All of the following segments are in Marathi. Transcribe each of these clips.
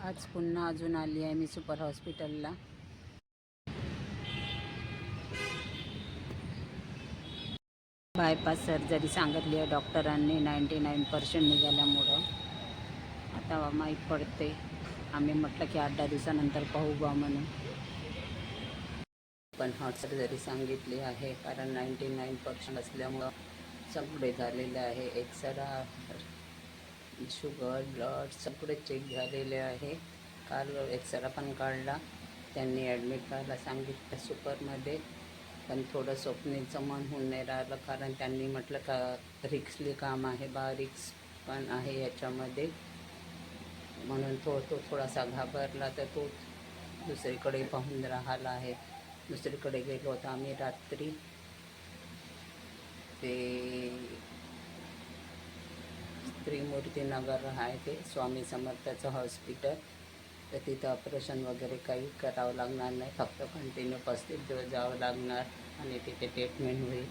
आज पुन्हा अजून आली आहे मी सुपर हॉस्पिटलला. बायपास सर्जरी सांगितली आहे डॉक्टरांनी. 99% निघाल्यामुळं आता माहीत पडते. आम्ही म्हटलं की 8-10 दिवसानंतर पाहू बा म्हणून. पण हार्ट सर्जरी सांगितली आहे कारण 99% असल्यामुळं सगळे झालेले आहे. एक्सरा, शुगर, ब्लड सगळे चेक झालेले आहे. काल एक्सरा पण काढला. त्यांनी ॲडमिट करायला सांगितलं सुपरमध्ये. पण थोडं स्वप्नीचं मन होऊन नाही राहिलं कारण त्यांनी म्हटलं का रिक्सली काम आहे बा, रिक्स पण आहे याच्यामध्ये. म्हणून तो थोडासा घाबरला तर तो दुसरीकडे पाहून राहिला आहे. दुसरीकडे गेलो होतो आम्ही रात्री. ते त्रिमूर्तीनगर आहे ते स्वामी समर्थाचं हॉस्पिटल. तर तिथं ऑपरेशन वगैरे काही करावं लागणार नाही. फक्त कंटिन्यू 35 दिवस जावं लागणार आणि तिथे ट्रीटमेंट होईल.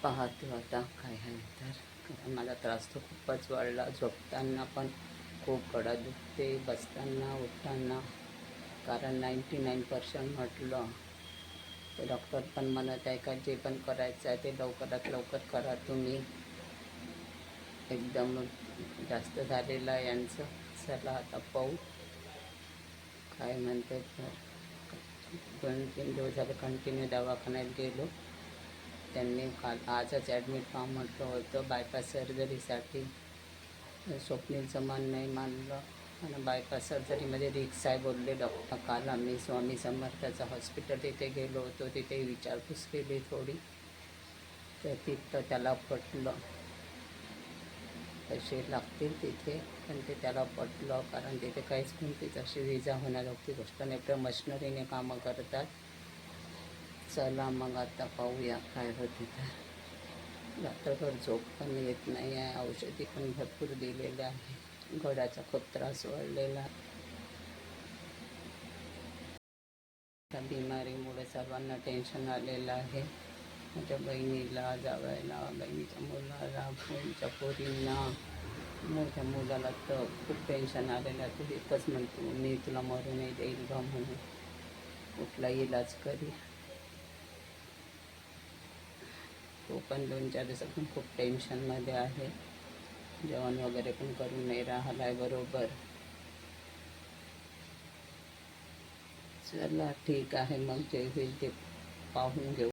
पाहतो आता काय आहे तर. मला त्रास तर खूपच वाढला. झोपताना पण खूप कडा दुखते, बसताना उठताना. कारण 99% म्हटलं तर डॉक्टर पण म्हणत आहे का जे पण करायचं आहे ते लवकरात लवकर करा तुम्ही. एकदम जास्त झालेलं आहे यांचं. चला आता पाहू काय म्हणतात तर. 2-3 दिवस झाले कंटिन्यू दवाखान्यात गेलो. त्यांनी आजच ॲडमिट व्हा म्हटलं होतं बायपास सर्जरीसाठी. स्वप्नीलचं मन नाही मानलं आणि बायपास सर्जरीमध्ये रिक्स आहे बोलले डॉक्टर. काल आम्ही स्वामी समर्थाचं हॉस्पिटल तिथे गेलो होतो. तिथे विचारपूस केली थोडी, तर तिथं त्याला पटलं. पैसे लागतील तिथे पण ते त्याला पटलं कारण तिथे काहीच कोणतीच अशी विजा होण्याजोगती गोष्ट नाही. तर मशिनरीने कामं करतात. चला मग आता पाहूया काय होते तर. रात्रभर झोप पण येत नाही आहे. औषधी पण भरपूर दिलेल्या आहे. घोड्याचा खूप त्रास वाढलेला. त्या बिमारीमुळे सर्वांना टेन्शन आलेलं आहे. माझ्या बहिणीला, जावयाला, बहिणीच्या मुलाला, बहिणीच्या पोरींना, मोठ्या मुलाला तर खूप टेन्शन आलेलं आहे. तू एकच म्हणतो मी तुला मरू नाही देईल बा म्हणून. कुठला इलाज करी. तो पण 2-4 दिवसातून खूप टेन्शनमध्ये आहे. जेवण वगैरे पण करून नाही राहिला आहे बरोबर. चला ठीक आहे मग जे होईल ते पाहून घेऊ.